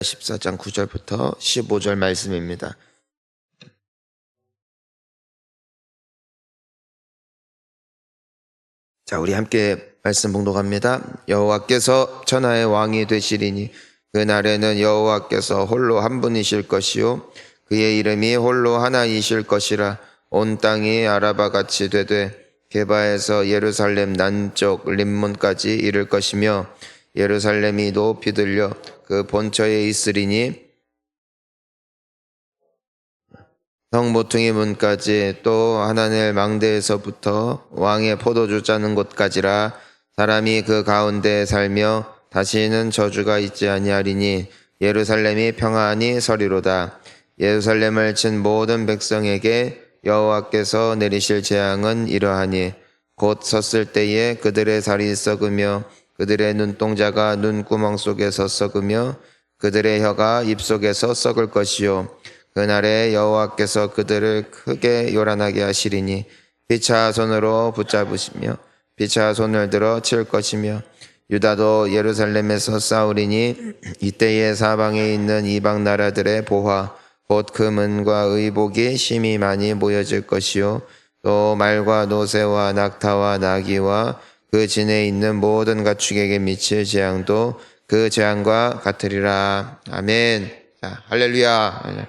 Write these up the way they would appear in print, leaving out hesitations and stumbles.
14장 9절부터 15절 말씀입니다. 자, 우리 함께 말씀 봉독합니다. 여호와께서 천하의 왕이 되시리니 그날에는 여호와께서 홀로 한 분이실 것이요 그의 이름이 홀로 하나이실 것이라. 온 땅이 아라바 같이 되되 게바에서 예루살렘 남쪽 림몬까지 이를 것이며 예루살렘이 높이 들려 그 본처에 있으리니 성 모퉁이 문까지 또 하나넬 망대에서부터 왕의 포도주 짜는 곳까지라. 사람이 그 가운데 살며 다시는 저주가 있지 아니하리니 예루살렘이 평안히 서리로다. 예루살렘을 친 모든 백성에게 여호와께서 내리실 재앙은 이러하니 곧 섰을 때에 그들의 살이 썩으며 그들의 눈동자가 눈구멍 속에서 썩으며 그들의 혀가 입속에서 썩을 것이요 그날에 여호와께서 그들을 크게 요란하게 하시리니 피차 손으로 붙잡으시며 피차 손을 들어 칠 것이며 유다도 예루살렘에서 싸우리니 이때에 사방에 있는 이방 나라들의 보화 곧 금은과 의복이 심히 많이 모여질 것이요 또 말과 노새와 낙타와 나귀와 그 진에 있는 모든 가축에게 미칠 재앙도 그 재앙과 같으리라. 아멘. 자, 할렐루야.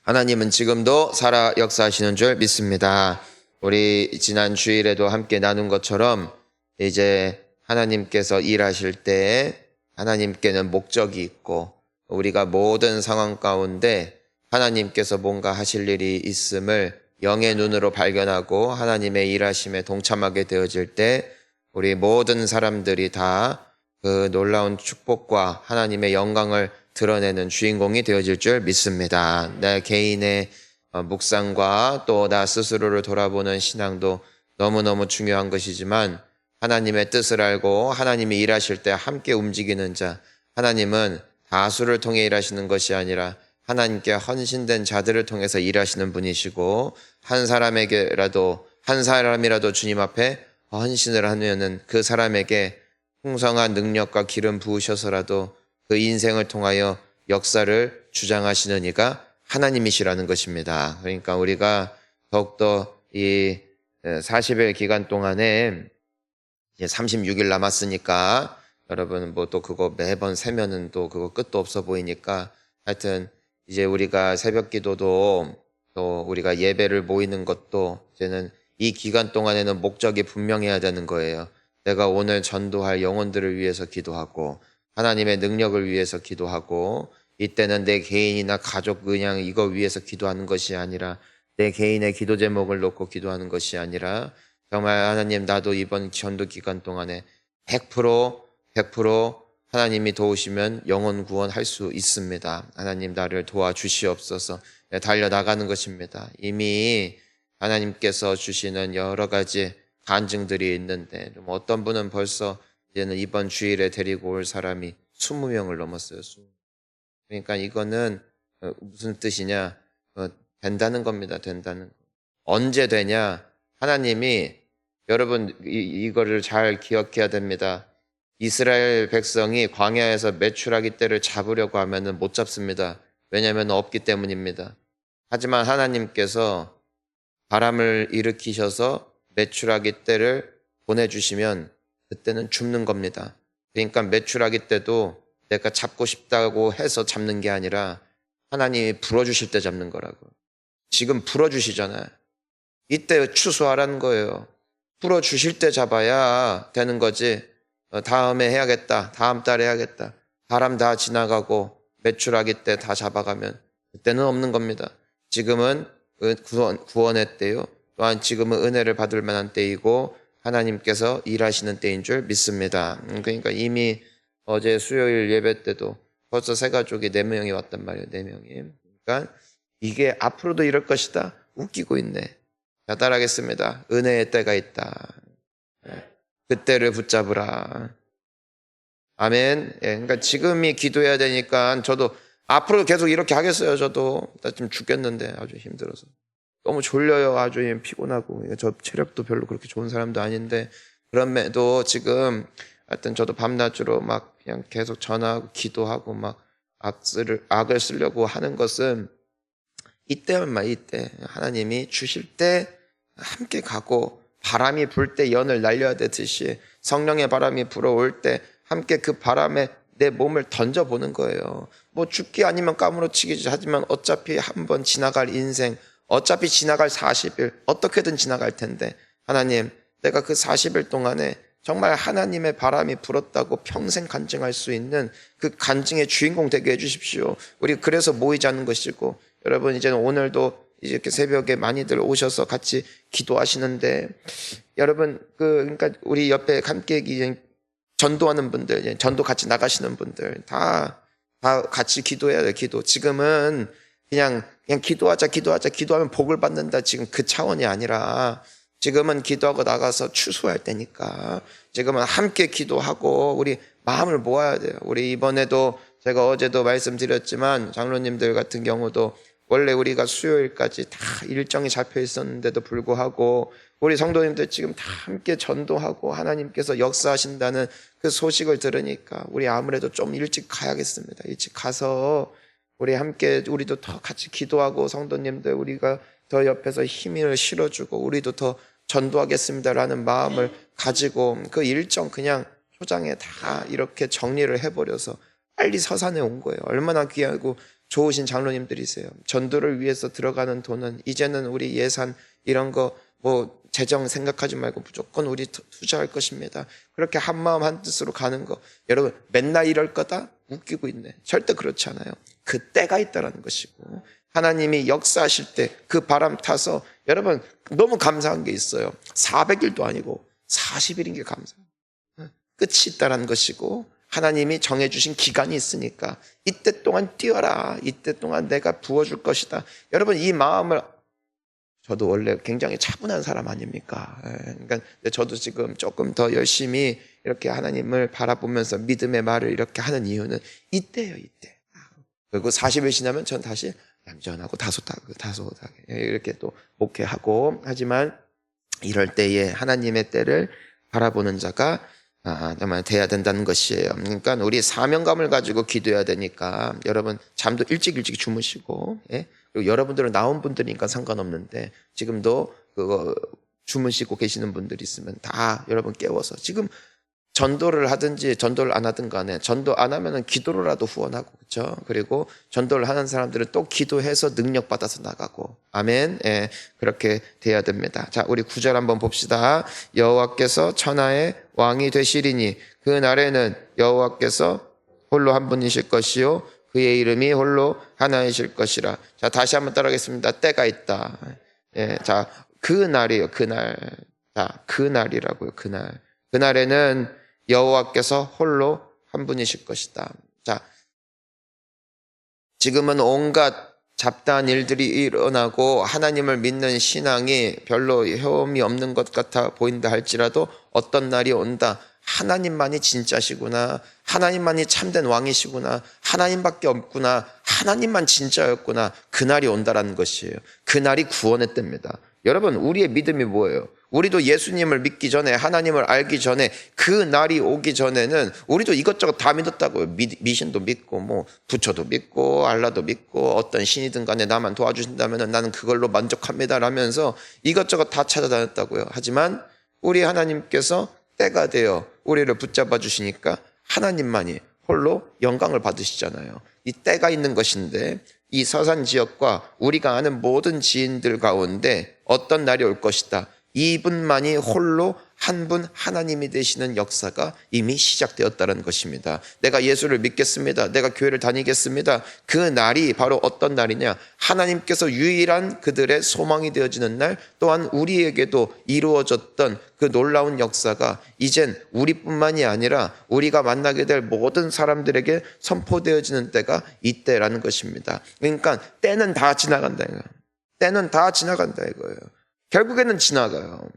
하나님은 지금도 살아 역사하시는 줄 믿습니다. 우리 지난 주일에도 함께 나눈 것처럼 이제 하나님께서 일하실 때 하나님께는 목적이 있고 우리가 모든 상황 가운데 하나님께서 뭔가 하실 일이 있음을 영의 눈으로 발견하고 하나님의 일하심에 동참하게 되어질 때 우리 모든 사람들이 다 그 놀라운 축복과 하나님의 영광을 드러내는 주인공이 되어질 줄 믿습니다. 내 개인의 묵상과 또 나 스스로를 돌아보는 신앙도 너무너무 중요한 것이지만 하나님의 뜻을 알고 하나님이 일하실 때 함께 움직이는 자, 하나님은 다수를 통해 일하시는 것이 아니라 하나님께 헌신된 자들을 통해서 일하시는 분이시고 한 사람이라도 주님 앞에 헌신을 하면은 그 사람에게 풍성한 능력과 기름 부으셔서라도 그 인생을 통하여 역사를 주장하시는 이가 하나님이시라는 것입니다. 그러니까 우리가 더욱더 이 40일 기간 동안에 이제 36일 남았으니까 여러분 뭐 또 그거 매번 세면은 또 그거 끝도 없어 보이니까 하여튼 이제 우리가 새벽 기도도 또 우리가 예배를 모이는 것도 이제는 이 기간 동안에는 목적이 분명해야 되는 거예요. 내가 오늘 전도할 영혼들을 위해서 기도하고 하나님의 능력을 위해서 기도하고 이때는 내 개인이나 가족 그냥 이거 위해서 기도하는 것이 아니라 내 개인의 기도 제목을 놓고 기도하는 것이 아니라 정말 하나님 나도 이번 전도 기간 동안에 100% 하나님이 도우시면 영혼 구원할 수 있습니다. 하나님 나를 도와주시옵소서. 달려나가는 것입니다. 이미 하나님께서 주시는 여러 가지 간증들이 있는데 어떤 분은 벌써 이제는 이번 주일에 데리고 올 사람이 20명을 넘었어요. 그러니까 이거는 무슨 뜻이냐? 된다는 겁니다. 된다는 거. 언제 되냐? 하나님이 여러분 이거를 잘 기억해야 됩니다. 이스라엘 백성이 광야에서 메추라기 떼를 잡으려고 하면은 못 잡습니다. 왜냐하면 없기 때문입니다. 하지만 하나님께서 바람을 일으키셔서 메추라기 떼를 보내주시면 그때는 줍는 겁니다. 그러니까 메추라기 떼도 내가 잡고 싶다고 해서 잡는 게 아니라 하나님이 불어주실 때 잡는 거라고. 지금 불어주시잖아요. 이때 추수하라는 거예요. 불어주실 때 잡아야 되는 거지. 다음에 해야겠다. 다음 달에 해야겠다. 바람 다 지나가고 메추라기 때 다 잡아가면 그때는 없는 겁니다. 지금은 구원의 때요. 또한 지금은 은혜를 받을 만한 때이고 하나님께서 일하시는 때인 줄 믿습니다. 그러니까 이미 어제 수요일 예배 때도 벌써 새 가족이 4명이 왔단 말이에요. 4명이. 그러니까 이게 앞으로도 이럴 것이다. 웃기고 있네. 자, 따라하겠습니다. 은혜의 때가 있다. 그때를 붙잡으라. 아멘. 그러니까 지금이 기도해야 되니까 저도 앞으로 계속 이렇게 하겠어요. 저도 나 지금 죽겠는데 아주 힘들어서. 너무 졸려요. 아주 피곤하고 저 체력도 별로 그렇게 좋은 사람도 아닌데 그럼에도 지금 하여튼 저도 밤낮으로 막 그냥 계속 전화하고 기도하고 막 악을 쓰려고 하는 것은 이때만 이때 하나님이 주실 때 함께 가고, 바람이 불 때 연을 날려야 되듯이 성령의 바람이 불어올 때 함께 그 바람에 내 몸을 던져보는 거예요. 뭐 죽기 아니면 까무러치기지, 하지만 어차피 한번 지나갈 인생, 어차피 지나갈 40일 어떻게든 지나갈 텐데, 하나님, 내가 그 40일 동안에 정말 하나님의 바람이 불었다고 평생 간증할 수 있는 그 간증의 주인공 되게 해주십시오. 우리 그래서 모이자는 것이고, 여러분 이제는 오늘도 이렇게 새벽에 많이들 오셔서 같이 기도하시는데, 여러분 그러니까 우리 옆에 함께 전도하는 분들, 전도 같이 나가시는 분들 다 같이 기도해야 돼요. 기도. 지금은 그냥 기도하면 복을 받는다, 지금 그 차원이 아니라, 지금은 기도하고 나가서 추수할 때니까 지금은 함께 기도하고 우리 마음을 모아야 돼요. 우리 이번에도 제가 어제도 말씀드렸지만 장로님들 같은 경우도 원래 우리가 수요일까지 다 일정이 잡혀 있었는데도 불구하고 우리 성도님들 지금 다 함께 전도하고 하나님께서 역사하신다는 그 소식을 들으니까 우리 아무래도 좀 일찍 가야겠습니다. 일찍 가서 우리 함께 우리도 더 같이 기도하고, 성도님들 우리가 더 옆에서 힘을 실어주고 우리도 더 전도하겠습니다라는 마음을 가지고 그 일정 그냥 초장에 다 이렇게 정리를 해버려서 빨리 서산에 온 거예요. 얼마나 귀하고 좋으신 장로님들이세요. 전도를 위해서 들어가는 돈은 이제는 우리 예산 이런 거 뭐 재정 생각하지 말고 무조건 우리 투자할 것입니다. 그렇게 한마음 한뜻으로 가는 거, 여러분 맨날 이럴 거다? 웃기고 있네. 절대 그렇지 않아요. 그 때가 있다라는 것이고, 하나님이 역사하실 때 그 바람 타서, 여러분 너무 감사한 게 있어요. 400일도 아니고 40일인 게 감사해요. 끝이 있다라는 것이고, 하나님이 정해주신 기간이 있으니까 이때 동안 뛰어라, 이때 동안 내가 부어줄 것이다. 여러분 이 마음을, 저도 원래 굉장히 차분한 사람 아닙니까? 그러니까 저도 지금 조금 더 열심히 이렇게 하나님을 바라보면서 믿음의 말을 이렇게 하는 이유는 이때예요, 이때. 그리고 40일 지나면 전 다시 얌전하고 다소하게 이렇게 또 목회하고, 하지만 이럴 때에 하나님의 때를 바라보는 자가 정말 돼야 된다는 것이에요. 그러니까 우리 사명감을 가지고 기도해야 되니까 여러분 잠도 일찍 주무시고, 그리고 여러분들은 나온 분들이니까 상관없는데 지금도 그거 주무시고 계시는 분들이 있으면 다 여러분 깨워서, 지금 전도를 하든지 전도를 안 하든 간에, 전도 안 하면은 기도로라도 후원하고, 그렇죠? 그리고 전도를 하는 사람들은 또 기도해서 능력 받아서 나가고, 아멘. 예, 그렇게 돼야 됩니다. 자, 우리 9절 한번 봅시다. 여호와께서 천하의 왕이 되시리니 그 날에는 여호와께서 홀로 한 분이실 것이요 그의 이름이 홀로 하나이실 것이라. 자, 다시 한번 따라하겠습니다. 때가 있다. 예, 자, 그 날이에요. 그날. 자, 그 날이라고요. 그날. 그날에는 여호와께서 홀로 한 분이실 것이다. 자, 지금은 온갖 잡다한 일들이 일어나고 하나님을 믿는 신앙이 별로 효험이 없는 것 같아 보인다 할지라도 어떤 날이 온다. 하나님만이 진짜시구나, 하나님만이 참된 왕이시구나, 하나님밖에 없구나, 하나님만 진짜였구나, 그날이 온다라는 것이에요. 그날이 구원의 때입니다. 여러분 우리의 믿음이 뭐예요? 우리도 예수님을 믿기 전에, 하나님을 알기 전에, 그 날이 오기 전에는 우리도 이것저것 다 믿었다고요. 미신도 믿고 뭐 부처도 믿고 알라도 믿고 어떤 신이든 간에 나만 도와주신다면 나는 그걸로 만족합니다 라면서 이것저것 다 찾아다녔다고요. 하지만 우리 하나님께서 때가 되어 우리를 붙잡아 주시니까 하나님만이 홀로 영광을 받으시잖아요. 이 때가 있는 것인데, 이 서산 지역과 우리가 아는 모든 지인들 가운데 어떤 날이 올 것이다. 이분만이 홀로 한 분 하나님이 되시는 역사가 이미 시작되었다는 것입니다. 내가 예수를 믿겠습니다, 내가 교회를 다니겠습니다. 그 날이 바로 어떤 날이냐, 하나님께서 유일한 그들의 소망이 되어지는 날, 또한 우리에게도 이루어졌던 그 놀라운 역사가 이젠 우리뿐만이 아니라 우리가 만나게 될 모든 사람들에게 선포되어지는 때가 이때라는 것입니다. 그러니까 때는 다 지나간다 이거예요. 때는 다 지나간다 이거예요. 결국에는 지나가요.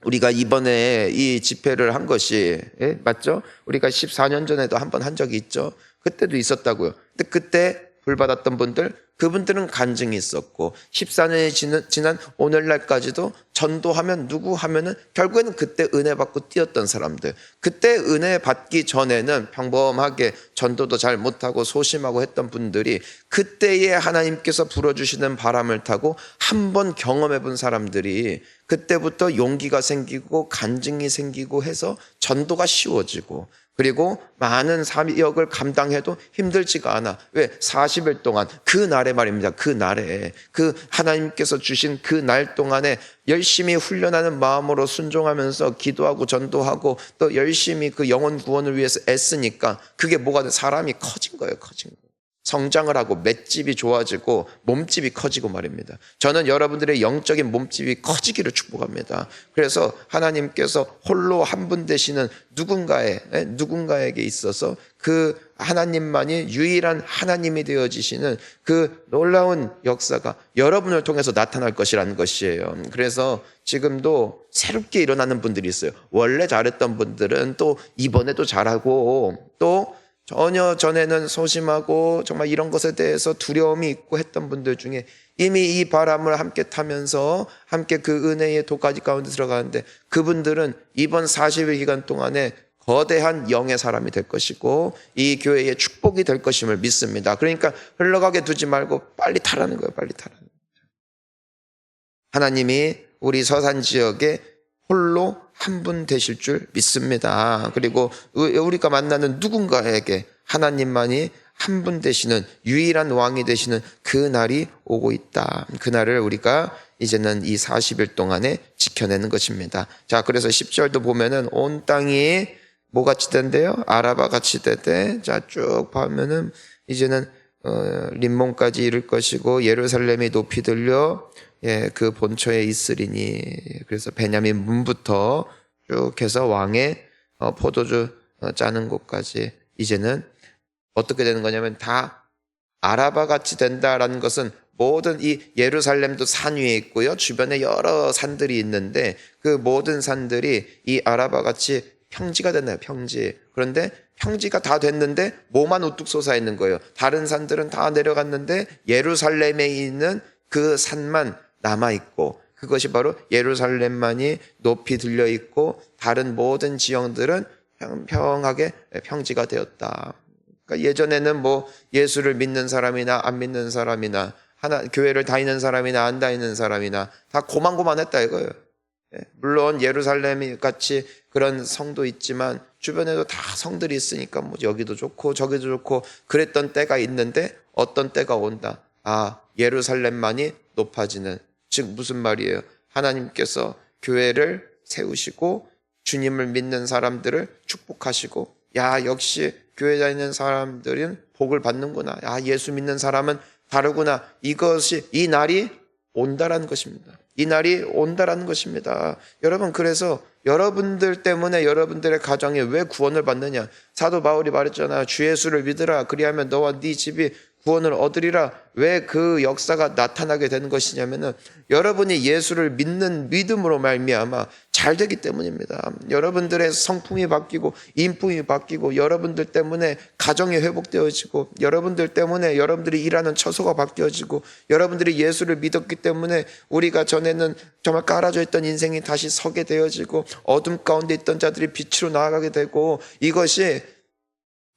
우리가 이번에 이 집회를 한 것이, 맞죠? 우리가 14년 전에도 한 번 한 적이 있죠. 그때도 있었다고요. 근데 그때 불 받았던 분들, 그분들은 간증이 있었고 14년이 지난 오늘날까지도 전도하면 누구 하면은 결국에는 그때 은혜 받고 뛰었던 사람들, 그때 은혜 받기 전에는 평범하게 전도도 잘 못하고 소심하고 했던 분들이 그때에 하나님께서 불어주시는 바람을 타고 한번 경험해 본 사람들이 그때부터 용기가 생기고 간증이 생기고 해서 전도가 쉬워지고, 그리고 많은 사역을 감당해도 힘들지가 않아. 왜? 40일 동안 그 날에 말입니다. 그 날에 그 하나님께서 주신 그 날 동안에 열심히 훈련하는 마음으로 순종하면서 기도하고 전도하고 또 열심히 그 영혼 구원을 위해서 애쓰니까 그게 뭐가 돼? 사람이 커진 거예요. 커진 거예요. 성장을 하고 맷집이 좋아지고 몸집이 커지고 말입니다. 저는 여러분들의 영적인 몸집이 커지기를 축복합니다. 그래서 하나님께서 홀로 한 분 되시는 누군가에게 있어서 그 하나님만이 유일한 하나님이 되어지시는 그 놀라운 역사가 여러분을 통해서 나타날 것이라는 것이에요. 그래서 지금도 새롭게 일어나는 분들이 있어요. 원래 잘했던 분들은 또 이번에도 잘하고, 또 전혀 전에는 소심하고 정말 이런 것에 대해서 두려움이 있고 했던 분들 중에 이미 이 바람을 함께 타면서 함께 그 은혜의 도가지 가운데 들어가는데, 그분들은 이번 40일 기간 동안에 거대한 영의 사람이 될 것이고 이 교회의 축복이 될 것임을 믿습니다. 그러니까 흘러가게 두지 말고 빨리 타라는 거예요. 빨리 타라는 거예요. 하나님이 우리 서산 지역에 홀로 한 분 되실 줄 믿습니다. 그리고 우리가 만나는 누군가에게 하나님만이 한 분 되시는 유일한 왕이 되시는 그 날이 오고 있다. 그 날을 우리가 이제는 이 40일 동안에 지켜내는 것입니다. 자, 그래서 10절도 보면은 온 땅이 뭐같이 된대요? 아라바같이 되대. 자, 쭉 보면은 이제는 림몬까지 이를 것이고 예루살렘이 높이 들려 그 본처에 있으리니. 그래서 베냐민 문부터 쭉 해서 왕의 포도주 짜는 곳까지 이제는 어떻게 되는 거냐면 다 아라바 같이 된다라는 것은 모든 이 예루살렘도 산 위에 있고요. 주변에 여러 산들이 있는데 그 모든 산들이 이 아라바 같이 평지가 됐나요? 평지. 그런데 평지가 다 됐는데 뭐만 우뚝 솟아 있는 거예요. 다른 산들은 다 내려갔는데 예루살렘에 있는 그 산만 남아있고, 그것이 바로 예루살렘만이 높이 들려 있고 다른 모든 지형들은 평평하게 평지가 되었다. 그러니까 예전에는 뭐 예수를 믿는 사람이나 안 믿는 사람이나 교회를 다니는 사람이나 안 다니는 사람이나 다 고만고만했다 이거예요. 물론 예루살렘 같이 그런 성도 있지만 주변에도 다 성들이 있으니까 뭐 여기도 좋고 저기도 좋고 그랬던 때가 있는데 어떤 때가 온다. 예루살렘만이 높아지는, 즉 무슨 말이에요? 하나님께서 교회를 세우시고 주님을 믿는 사람들을 축복하시고, 역시 교회 다니는 사람들은 복을 받는구나. 예수 믿는 사람은 다르구나. 이 날이 온다라는 것입니다. 이 날이 온다라는 것입니다. 여러분, 그래서 여러분들 때문에 여러분들의 가정에 왜 구원을 받느냐? 사도 바울이 말했잖아요. 주 예수를 믿으라. 그리하면 너와 네 집이 구원을 얻으리라. 왜 그 역사가 나타나게 되는 것이냐면은 여러분이 예수를 믿는 믿음으로 말미암아 잘 되기 때문입니다. 여러분들의 성품이 바뀌고 인품이 바뀌고 여러분들 때문에 가정이 회복되어지고 여러분들 때문에 여러분들이 일하는 처소가 바뀌어지고 여러분들이 예수를 믿었기 때문에 우리가 전에는 정말 깔아져 있던 인생이 다시 서게 되어지고 어둠 가운데 있던 자들이 빛으로 나아가게 되고, 이것이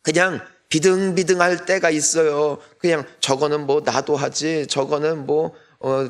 그냥 비등비등할 때가 있어요. 그냥 저거는 뭐 나도 하지, 저거는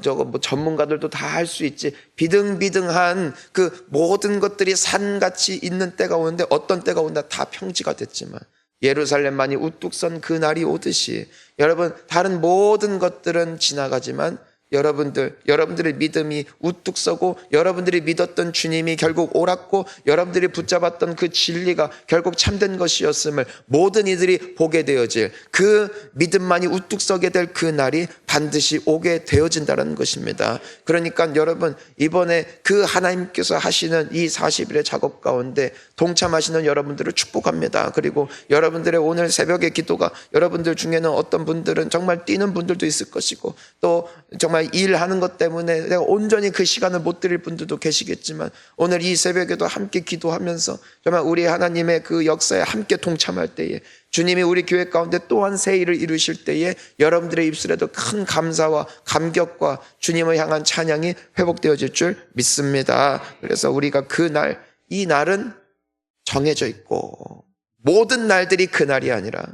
저거 뭐 전문가들도 다 할 수 있지. 비등비등한 그 모든 것들이 산같이 있는 때가 오는데 어떤 때가 온다? 다 평지가 됐지만 예루살렘만이 우뚝 선 그 날이 오듯이 여러분, 다른 모든 것들은 지나가지만 여러분들의 믿음이 우뚝 서고 여러분들이 믿었던 주님이 결국 옳았고 여러분들이 붙잡았던 그 진리가 결국 참된 것이었음을 모든 이들이 보게 되어질, 그 믿음만이 우뚝 서게 될 그 날이 반드시 오게 되어진다는 것입니다. 그러니까 여러분, 이번에 그 하나님께서 하시는 이 40일의 작업 가운데 동참하시는 여러분들을 축복합니다. 그리고 여러분들의 오늘 새벽의 기도가, 여러분들 중에는 어떤 분들은 정말 뛰는 분들도 있을 것이고 또 정말 일하는 것 때문에 내가 온전히 그 시간을 못 드릴 분들도 계시겠지만 오늘 이 새벽에도 함께 기도하면서 정말 우리 하나님의 그 역사에 함께 동참할 때에 주님이 우리 교회 가운데 또한 새 일을 이루실 때에 여러분들의 입술에도 큰 감사와 감격과 주님을 향한 찬양이 회복되어질 줄 믿습니다. 그래서 우리가 그날, 이 날은 정해져 있고 모든 날들이 그날이 아니라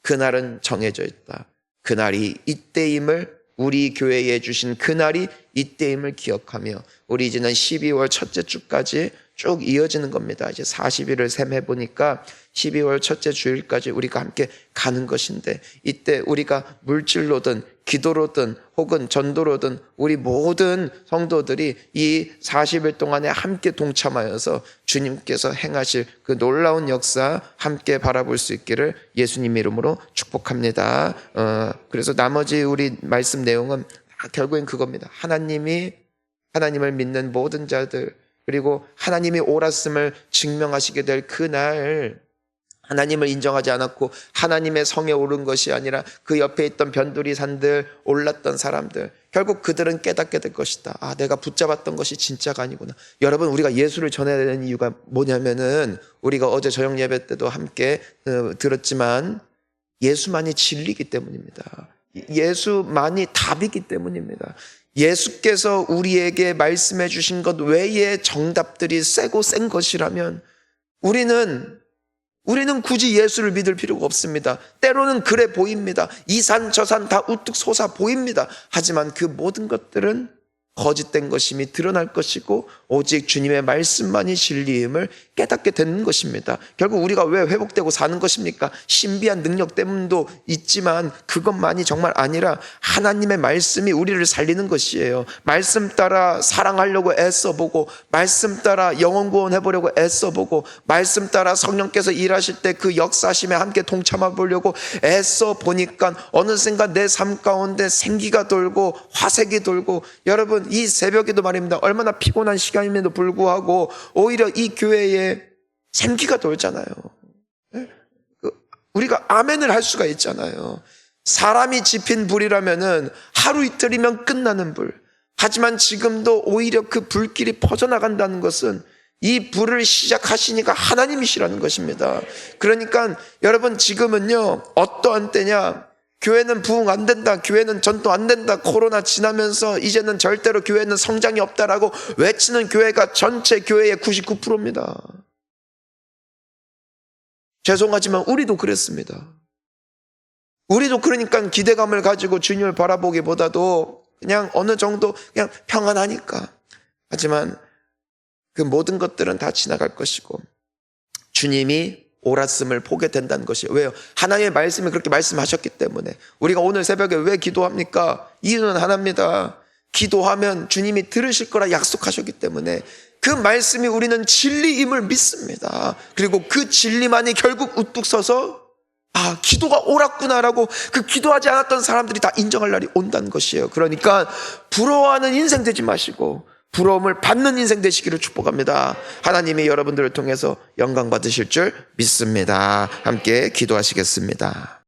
그날은 정해져 있다. 그날이 이때임을, 우리 교회에 주신 그날이 이때임을 기억하며 우리 이제는 12월 첫째 주까지 쭉 이어지는 겁니다. 이제 40일을 셈해 보니까 12월 첫째 주일까지 우리가 함께 가는 것인데, 이때 우리가 물질로든 기도로든 혹은 전도로든 우리 모든 성도들이 이 40일 동안에 함께 동참하여서 주님께서 행하실 그 놀라운 역사 함께 바라볼 수 있기를 예수님 이름으로 축복합니다. 그래서 나머지 우리 말씀 내용은 결국엔 그겁니다. 하나님을 믿는 모든 자들, 그리고 하나님이 옳았음을 증명하시게 될 그날, 하나님을 인정하지 않았고 하나님의 성에 오른 것이 아니라 그 옆에 있던 변두리 산들 올랐던 사람들, 결국 그들은 깨닫게 될 것이다. 아, 내가 붙잡았던 것이 진짜가 아니구나. 여러분, 우리가 예수를 전해야 되는 이유가 뭐냐면은, 우리가 어제 저녁 예배 때도 함께 들었지만 예수만이 진리이기 때문입니다. 예수만이 답이기 때문입니다. 예수께서 우리에게 말씀해 주신 것 외에 정답들이 세고 센 것이라면 우리는 굳이 예수를 믿을 필요가 없습니다. 때로는 그래 보입니다. 이 산 저 산 다 우뚝 솟아 보입니다. 하지만 그 모든 것들은 거짓된 것임이 드러날 것이고 오직 주님의 말씀만이 진리임을 깨닫게 되는 것입니다. 결국 우리가 왜 회복되고 사는 것입니까? 신비한 능력 때문도 있지만 그것만이 정말 아니라 하나님의 말씀이 우리를 살리는 것이에요. 말씀 따라 사랑하려고 애써보고, 말씀 따라 영혼 구원해보려고 애써보고, 말씀 따라 성령께서 일하실 때 그 역사심에 함께 동참해보려고 애써보니까 어느 순간 내 삶 가운데 생기가 돌고 화색이 돌고, 여러분 이 새벽에도 말입니다. 얼마나 피곤한 시간임에도 불구하고 오히려 이 교회에 생기가 돌잖아요. 우리가 아멘을 할 수가 있잖아요. 사람이 지핀 불이라면은 하루 이틀이면 끝나는 불. 하지만 지금도 오히려 그 불길이 퍼져나간다는 것은 이 불을 시작하시니까 하나님이시라는 것입니다. 그러니까 여러분, 지금은요 어떠한 때냐, 교회는 부흥 안 된다, 교회는 전도 안 된다, 코로나 지나면서 이제는 절대로 교회는 성장이 없다라고 외치는 교회가 전체 교회의 99%입니다. 죄송하지만 우리도 그랬습니다. 우리도 그러니까 기대감을 가지고 주님을 바라보기보다도 그냥 어느 정도 그냥 평안하니까. 하지만 그 모든 것들은 다 지나갈 것이고 주님이 옳았음을 보게 된다는 것이에요. 왜요? 하나님의 말씀이 그렇게 말씀하셨기 때문에. 우리가 오늘 새벽에 왜 기도합니까? 이유는 하나입니다. 기도하면 주님이 들으실 거라 약속하셨기 때문에 그 말씀이 우리는 진리임을 믿습니다. 그리고 그 진리만이 결국 우뚝 서서 아, 기도가 옳았구나라고 그 기도하지 않았던 사람들이 다 인정할 날이 온다는 것이에요. 그러니까 부러워하는 인생 되지 마시고 부러움을 받는 인생 되시기를 축복합니다. 하나님이 여러분들을 통해서 영광 받으실 줄 믿습니다. 함께 기도하시겠습니다.